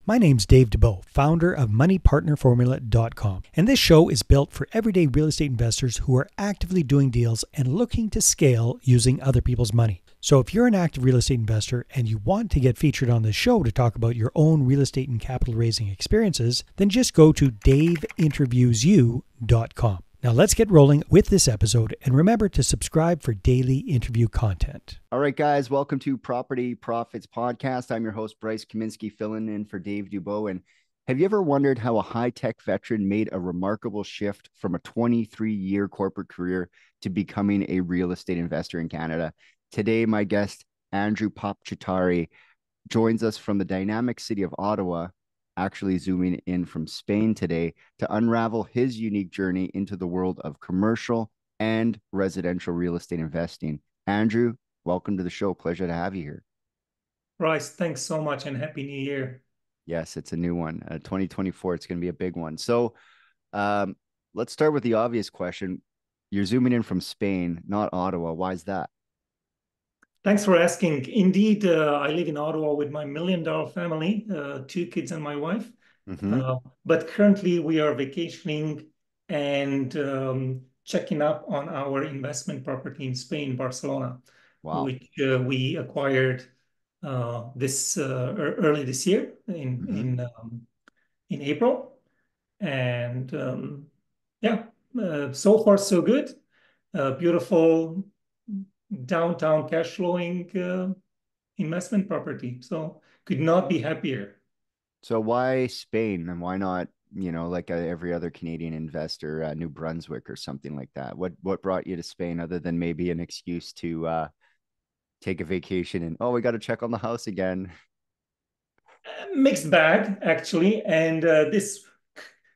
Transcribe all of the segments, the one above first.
My name's Dave DeBow, founder of MoneyPartnerFormula.com, and this show is built for everyday real estate investors who are actively doing deals and looking to scale using other people's money. So if you're an active real estate investor and you want to get featured on this show to talk about your own real estate and capital raising experiences, then just go to daveinterviewsyou.com. Now let's get rolling with this episode, and remember to subscribe for daily interview content. All right, guys, welcome to Property Profits Podcast. I'm your host, Bryce Kaminsky, filling in for Dave Dubois. And have you ever wondered how a high-tech veteran made a remarkable shift from a 23-year corporate career to becoming a real estate investor in Canada? Today, my guest, Andrew Papp-Csatari, joins us from the dynamic city of Ottawa, actually zooming in from Spain today to unravel his unique journey into the world of commercial and residential real estate investing. Andrew, welcome to the show. Pleasure to have you here. Bryce, thanks so much and Happy New Year. Yes, it's a new one. 2024, it's going to be a big one. So let's start with the obvious question. You're zooming in from Spain, not Ottawa. Why is that? Thanks for asking. Indeed, I live in Ottawa with my $1 million family, 2 kids and my wife. But currently we are vacationing and checking up on our investment property in Spain, Barcelona, which we acquired early this year in April. And so far so good. Beautiful downtown cash flowing investment property. So could not be happier. So why Spain and why not, like every other Canadian investor, New Brunswick or something like that? What brought you to Spain other than maybe an excuse to take a vacation and, we got to check on the house again? Mixed bag, actually. And this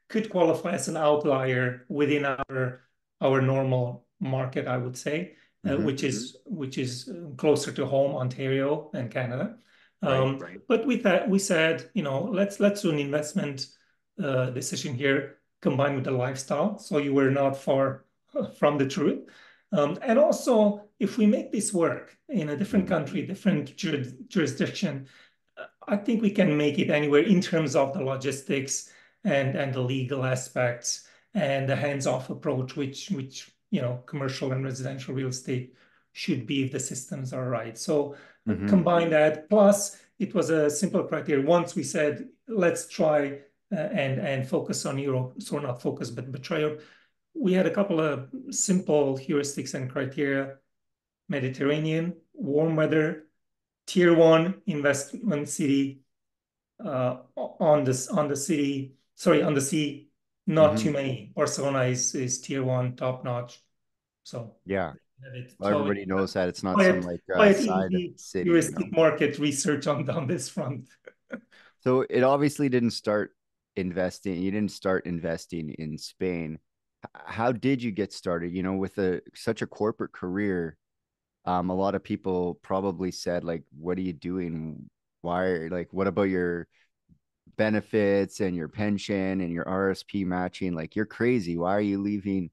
could qualify as an outlier within our normal market, I would say. Which is closer to home, Ontario and Canada. Right. But with that, we said, let's do an investment decision here combined with the lifestyle. So you were not far from the truth. And also, if we make this work in a different country, different jurisdiction, I think we can make it anywhere in terms of the logistics and the legal aspects and the hands-off approach, which commercial and residential real estate should be if the systems are right. So combine that. Plus, it was a simple criteria. Once we said, let's try and focus on Europe. So not focus, but try Europe. We had a couple of simple heuristics and criteria: Mediterranean, warm weather, tier 1 investment city, on the sea. Not too many. Barcelona is tier 1, top notch. So yeah, everybody knows that it's not some like side of the city. Heuristic market research on this front. So it obviously didn't start investing. You didn't start investing in Spain. How did you get started? With such a corporate career, a lot of people probably said, like, what are you doing? Why? Like, what about your benefits and your pension and your RSP matching? Like, you're crazy. Why are you leaving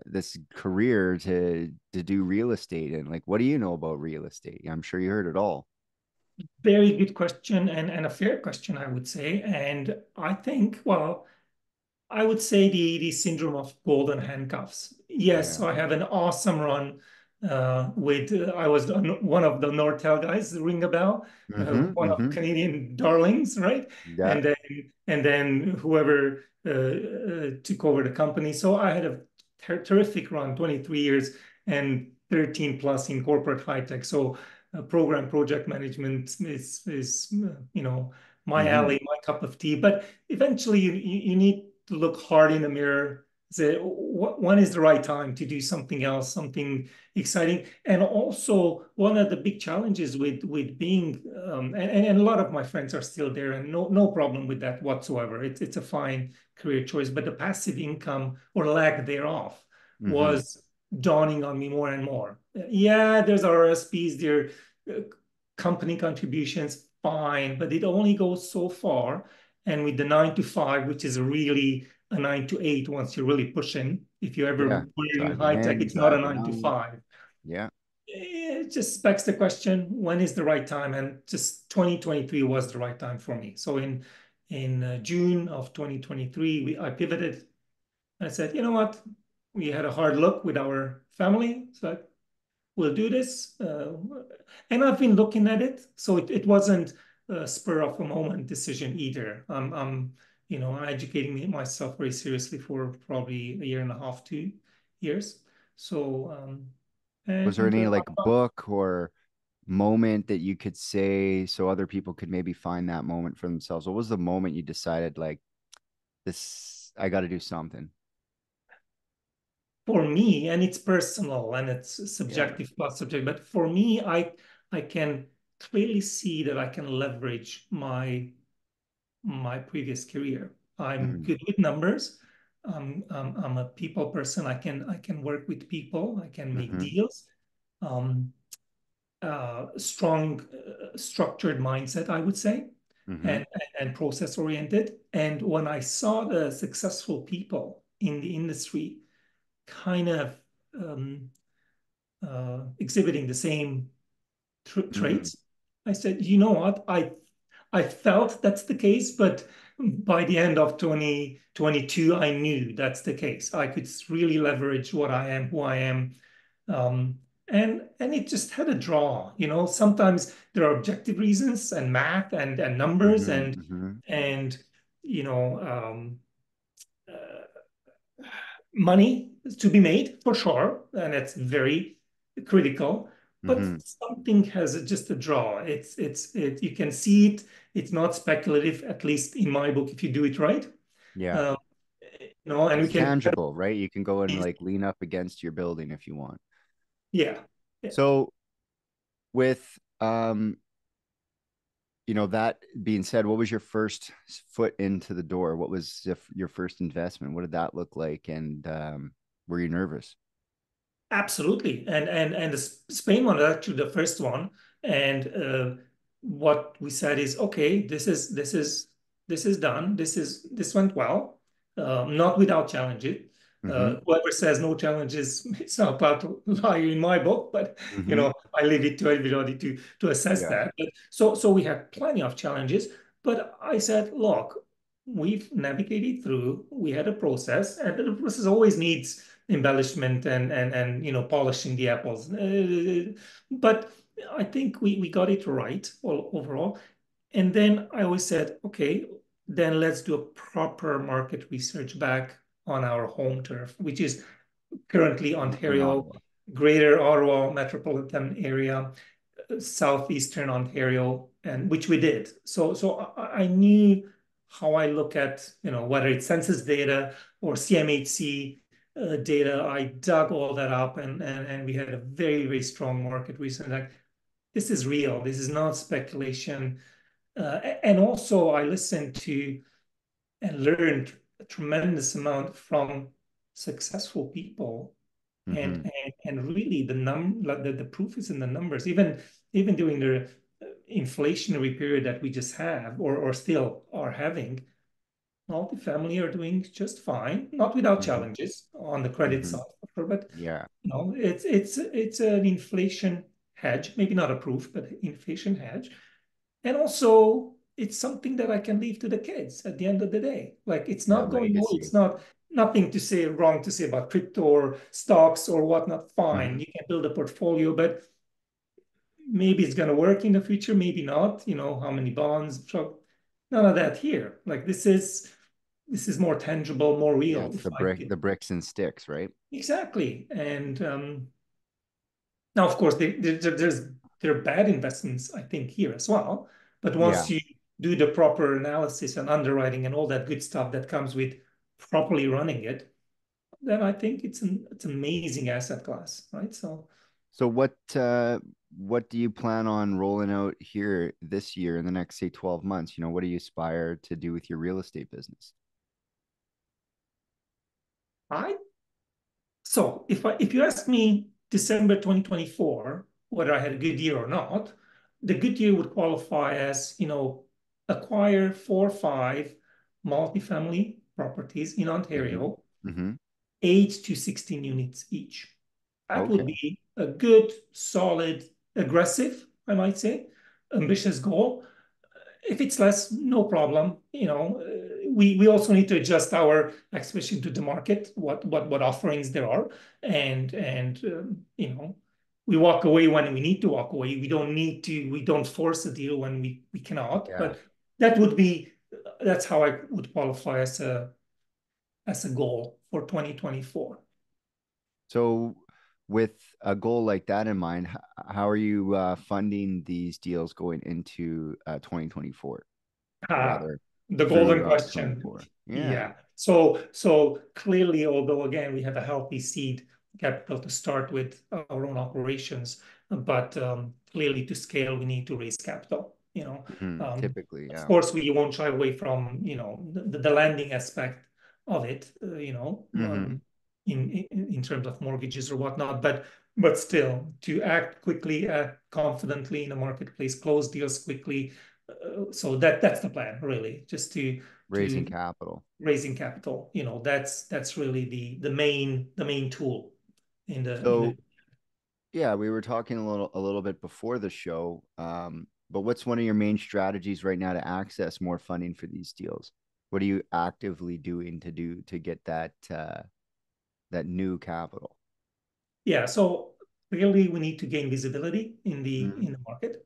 this career to do real estate? And like, what do you know about real estate? I'm sure you heard it all. Very good question and a fair question, I would say. And I think, I would say the syndrome of golden handcuffs. Yes, so I have an awesome run I was one of the Nortel guys, ring a bell, one of Canadian darlings, right? Yeah. And then whoever took over the company. So I had a terrific run, 23 years and 13 plus in corporate high tech. So program project management is my alley, my cup of tea. But eventually you need to look hard in the mirror, say when is the right time to do something else, something exciting. And also one of the big challenges with being and a lot of my friends are still there, and no problem with that whatsoever. It's a fine career choice, but the passive income or lack thereof was dawning on me more and more. Yeah, there's RSPs, there company contributions, fine, but it only goes so far. And with the 9 to 5, which is really a 9 to 8 once you're really pushing, if you ever were in high tech, it's not a 9 to 5. Yeah. It just begs the question, when is the right time? And just 2023 was the right time for me. So in in June of 2023, I pivoted. I said, you know what? We had a hard look with our family. So we'll do this. And I've been looking at it. So it wasn't a spur of a moment decision either. I'm educating myself very seriously for probably a year and a half, 2 years. So, Was there and any like book or moment that you could say so other people could maybe find that moment for themselves? What was the moment you decided like this, I got to do something? for me, and it's personal and it's Yeah. subjective plus subjective, but for me, I can clearly see that I can leverage my previous career. I'm Hmm. good with numbers. I'm a people person. I can work with people. I can make Hmm. deals. Um, Strong, structured mindset, I would say, Hmm. and process oriented. And when I saw the successful people in the industry kind of um, exhibiting the same Hmm. traits, I said, you know what? I felt that's the case, but by the end of 2022, I knew that's the case. I could really leverage what I am, who I am. And it just had a draw. Sometimes there are objective reasons and math and numbers Hmm. and Hmm. and you know uh, money to be made for sure, and it's very critical. But Hmm. something has just a draw. You can see it. It's not speculative, at least in my book, if you do it right. Yeah. Um, and we It's can, tangible, right? You can go and like lean up against your building if you want. yeah, yeah. So with that being said, what was your first foot into the door? What was your first investment? What did that look like? And were you nervous? Absolutely. And the Spain one is actually the first one. And what we said is, okay, this is done. This went well, not without challenges. Hmm. Whoever says no challenges, it's not part of lie in my book, but Hmm. I leave it to everybody to assess Yeah. that. But so we had plenty of challenges. But I said, look, we've navigated through. We had a process, and the process always needs embellishment and polishing the apples. But I think we got it right overall. And then I always said, okay, then let's do a proper market research back on our home turf, which is currently In Ontario, Ottawa. Greater Ottawa metropolitan area, southeastern Ontario, and which we did. So I knew how I look at, whether it's census data or CMHC data. I dug all that up, and we had a very, very strong market research. Like, this is real. This is not speculation. And also, I listened to and learned a tremendous amount from successful people, and Hmm. and, and really the proof is in the numbers. Even during the inflationary period that we just have or still are having, multifamily are doing just fine, not without Hmm. challenges on the credit Hmm. side, but Yeah. it's an inflation hedge, maybe not a proof, but inflation hedge. And also, it's something that I can leave to the kids at the end of the day. Like, it's Yeah. not going away. Legacy. It's not nothing to say wrong to say about crypto or stocks or whatnot. Fine, Hmm. you can build a portfolio, but maybe it's going to work in the future, maybe not. How many bonds? So none of that here. Like, this is more tangible, more Yeah. real. It's If the I brick, can the bricks and sticks, right? exactly. And now, of course, there are bad investments, I think, here as well. But Yeah. once you do the proper analysis and underwriting and all that good stuff that comes with properly running it, then I think it's an amazing asset class, right? So So what do you plan on rolling out here this year in the next say 12 months? What do you aspire to do with your real estate business? I if you ask me December 2024 whether I had a good year or not, the good year would qualify as, acquire 4 or 5 multifamily properties in Hmm. Ontario, Hmm. 8 to 16 units each. That would Okay. be a good, solid, aggressive, I might say, ambitious goal. If it's less, no problem. We also need to adjust our expectation to the market, what offerings there are, and we walk away when we need to walk away. We don't force a deal when we cannot. Yeah. But that's how I would qualify as a goal for 2024. So, with a goal like that in mind, how are you funding these deals going into 2024, or Ah, rather the golden through question. 24? Yeah. Yeah. So clearly, although again we have a healthy seed capital to start with our own operations, but clearly to scale we need to raise capital. Typically, Of yeah. course we won't shy away from the lending aspect of it. In terms of mortgages or whatnot, but still to act quickly, act confidently in the marketplace, close deals quickly. So that's the plan, really, just Raising to capital. raising capital. That's really the main tool in the. So, yeah, we were talking a little bit before the show. But what's one of your main strategies right now to access more funding for these deals? What are you actively doing to get that new capital? Yeah, so clearly we need to gain visibility in the Mm-hmm. in the market.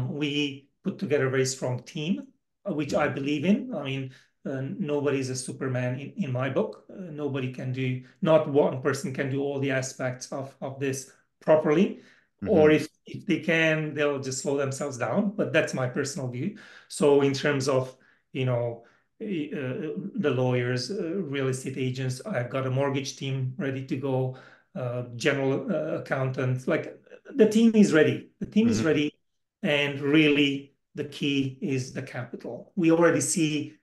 We put together a very strong team, which I Mm-hmm. believe in. I mean, nobody's a Superman in my book. Not one person can do all the aspects of this properly. Or Mm-hmm. if they can, they'll just slow themselves down. But that's my personal view. So in terms of, the lawyers, real estate agents, I've got a mortgage team ready to go, general accountants. Like the team is ready. The team is Mm-hmm. ready, and really the key is the capital. We already see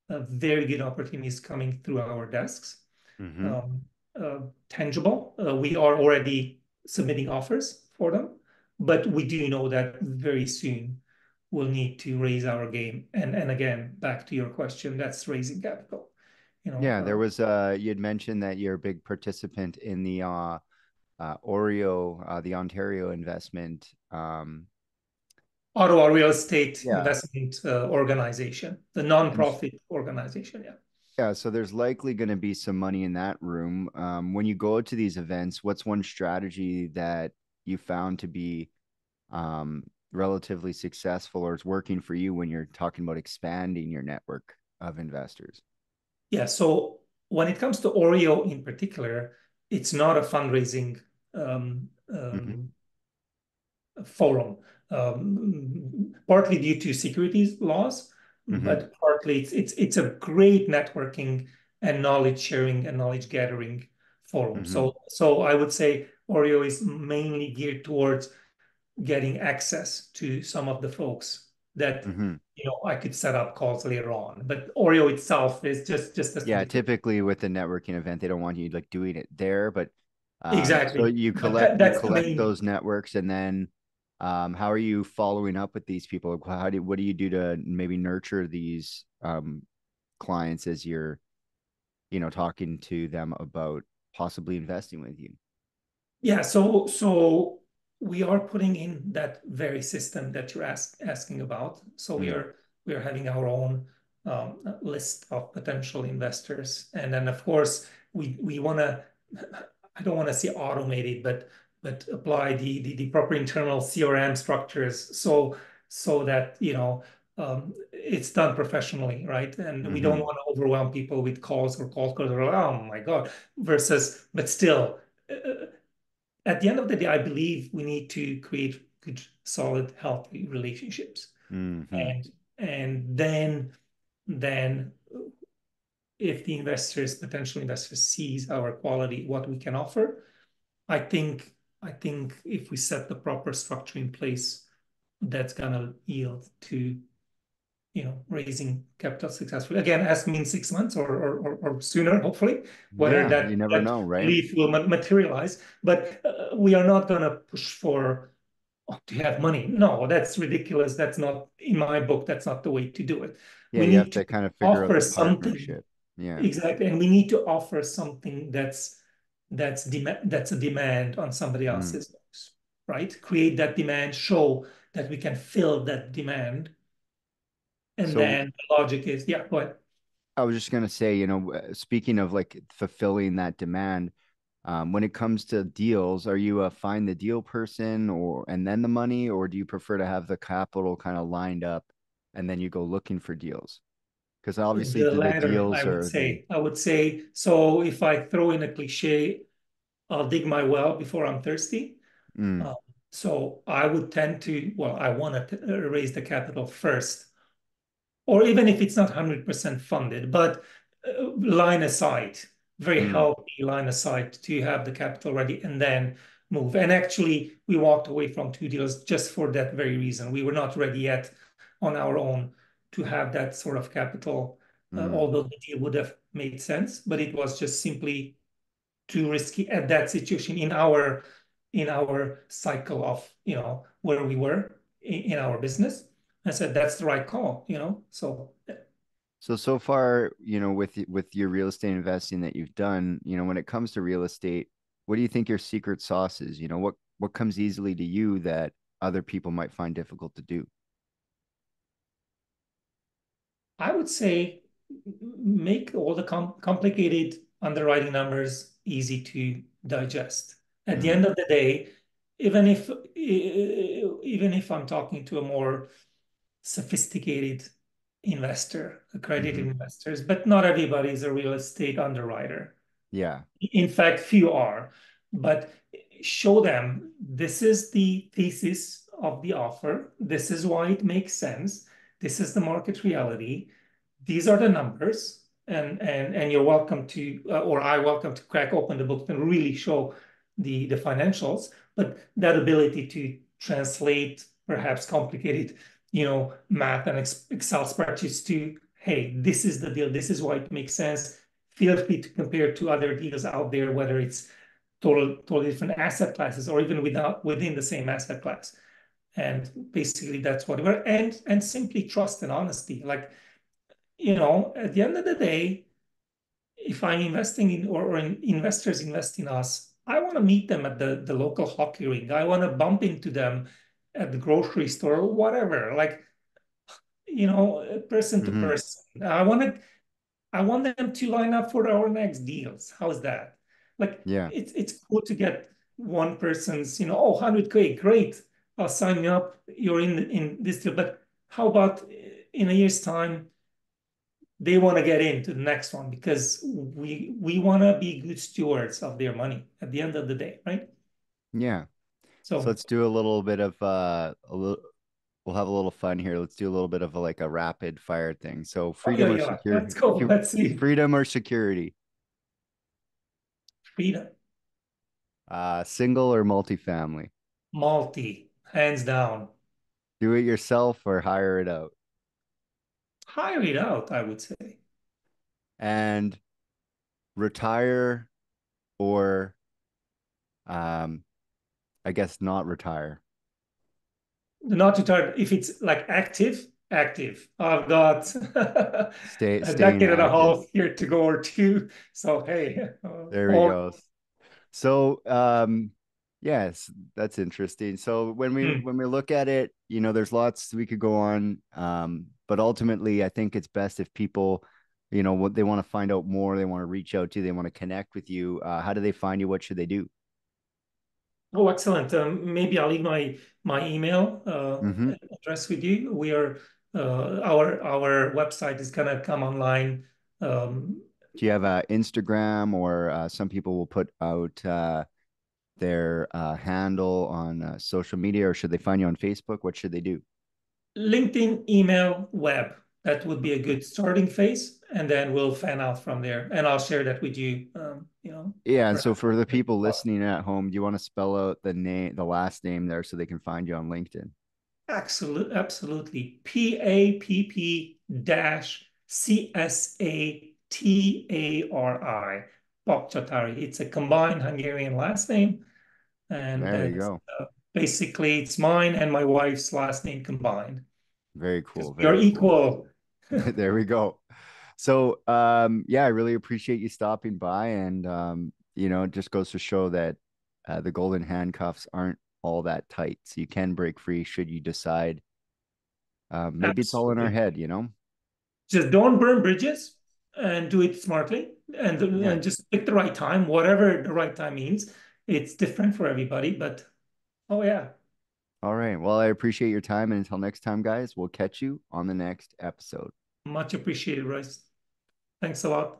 very good opportunities coming through our desks. Mm-hmm. Um, Tangible. We are already submitting offers for them, but we do know that very soon we'll need to raise our game. And again, back to your question, that's raising capital. Yeah, there was you had mentioned that you're a big participant in the Oreo, the Ontario investment. Ottawa Real Estate Yeah. Investment Organization, the And nonprofit organization. Yeah. yeah, so there's likely going to be some money in that room. When you go to these events, what's one strategy that you found to be relatively successful or is working for you when you're talking about expanding your network of investors? Yeah. So when it comes to Oreo in particular, it's not a fundraising um, Mm-hmm. um, forum, partly due to securities laws, Mm-hmm. but partly it's a great networking and knowledge sharing and knowledge gathering forum. Mm-hmm. So I would say Oreo is mainly geared towards getting access to some of the folks that Mm-hmm. I could set up calls later on. But Oreo itself is just a Yeah, theater. typically with the networking event, they don't want you like doing it there, but so Exactly. you But collect you that's the collect main. those networks, and then how are you following up with these people? What do you do to maybe nurture these clients as you're, talking to them about possibly investing with you? Yeah, so we are putting in that very system that you're asking about. So we Mm. are we are having our own list of potential investors, and then of course we want to. I don't want to say automated, but apply the proper internal CRM structures so that it's done professionally, right? And we don't Mm-hmm. want to overwhelm people with calls or calls because they're like, oh my God, versus, but still. At the end of the day, I believe we need to create good, solid, healthy relationships. Mm-hmm. And then if the potential investors sees our quality, what we can offer, I think if we set the proper structure in place, that's gonna yield to raising capital successfully. Again, ask me in 6 months or sooner, hopefully, whether Yeah, that you never that know, right? belief will materialize. But we are not gonna push for to have money. No, that's ridiculous. That's not in my book. That's not the way to do it. Yeah, We you have need to to kind of figure out offer the something. partnership. Yeah. Exactly, and we need to offer something that's a demand on somebody Mm. else's books, right? Create that demand, show that we can fill that demand. And So then the logic is, yeah, go ahead. I was just gonna say, speaking of like fulfilling that demand, when it comes to deals, are you a find the deal person or and then the money, or do you prefer to have the capital kind of lined up and then you go looking for deals? Because obviously The the latter, deals I would are the say. I would say, so if I throw in a cliche, I'll dig my well before I'm thirsty. mm, Uh, so I would tend to, well, I want to raise the capital first, or even if it's not 100% funded, but line aside, very mm, healthy line aside to have the capital ready and then move. And actually, we walked away from two deals just for that very reason. We were not ready yet on our own to have that sort of capital, mm. although the deal would have made sense, but it was just simply too risky at that situation in our cycle of where we were in our business. I said that's the right call, so So far, with your real estate investing that you've done, when it comes to real estate, what do you think your secret sauce is? What comes easily to you that other people might find difficult to do? I would say make all the complicated underwriting numbers easy to digest. At the Mm, end of the day, even if I'm talking to a more sophisticated investor, accredited hmm. investors, but not everybody is a real estate underwriter. Yeah. In fact, few are, but show them this is the thesis of the offer. This is why it makes sense. This is the market reality. These are the numbers, and you're welcome to, or I welcome to crack open the book and really show the financials. But that ability to translate perhaps complicated, math and Excel spreadsheets to, hey, this is the deal. This is why it makes sense. Feel free to compare to other deals out there, whether it's totally different asset classes or even within the same asset class. And basically that's what we're and simply trust and honesty. Like, at the end of the day, if I'm investing in or investors invest in us, I want to meet them at the local hockey rink. I want to bump into them at the grocery store or whatever, like, person to Hmm. person. I want them to line up for our next deals. How's that? Like Yeah. it's cool to get one person's, 100K, great. I'll sign you up. You're in this deal. But how about in a year's time, they want to get into the next one because we want to be good stewards of their money at the end of the day, right? Yeah. So So, let's do a little bit of we'll have a little fun here. Let's do a little bit of like a rapid fire thing. So oh yeah, freedom or yeah. Let's security? go. Let's see. Freedom or security? Freedom, Single or multifamily? multi, hands down. Do it yourself or hire it out? Hire it out, I would say. And retire or um I guess not retire. Not to turn if it's like active. I've got a Staying decade and a active. half here to go or two. So hey, There we all go. So, yes, that's interesting. So hmm. when we look at it, there's lots we could go on. But ultimately, I think it's best if people, what they want to find out more, they want to reach out to, they want to connect with you. How do they find you? What should they do? Oh, excellent. Maybe I'll leave my email Hmm. address with you. We are our website is gonna come online. Um, Do you have a Instagram or some people will put out their handle on social media, or should they find you on Facebook? What should they do? LinkedIn, email, web. That would be a good starting phase, and then we'll fan out from there. And I'll share that with you. Yeah, and so Perhaps. for the people listening at home, do you want to spell out the last name there so they can find you on LinkedIn? Absolutely. PAPP dash CSATARI. Papp-Csatari. It's a combined Hungarian last name, and There you then go. basically it's mine and my wife's last name combined Very because cool. we are Very cool. equal. There we go. So, yeah, I really appreciate you stopping by, and it just goes to show that the golden handcuffs aren't all that tight. So you can break free should you decide. Maybe it's all in our Absolutely. head, you know? Just don't burn bridges and do it smartly Yeah. and just pick the right time, whatever the right time means. It's different for everybody, but oh yeah, All right. Well, I appreciate your time. And until next time, guys, we'll catch you on the next episode. much appreciated, Bryce. Thanks a lot.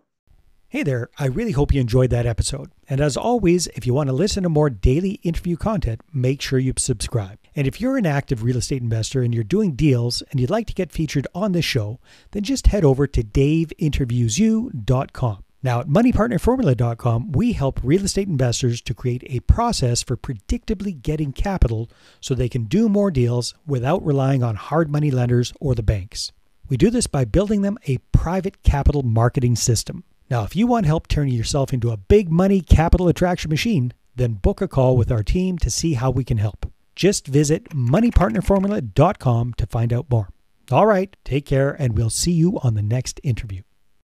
Hey there, I really hope you enjoyed that episode. And as always, if you want to listen to more daily interview content, make sure you subscribe. And if you're an active real estate investor and you're doing deals and you'd like to get featured on this show, then just head over to daveinterviewsyou.com. Now at moneypartnerformula.com, we help real estate investors to create a process for predictably getting capital so they can do more deals without relying on hard money lenders or the banks. We do this by building them a private capital marketing system. Now, if you want help turning yourself into a big money capital attraction machine, then book a call with our team to see how we can help. Just visit moneypartnerformula.com to find out more. All right, take care, and we'll see you on the next interview.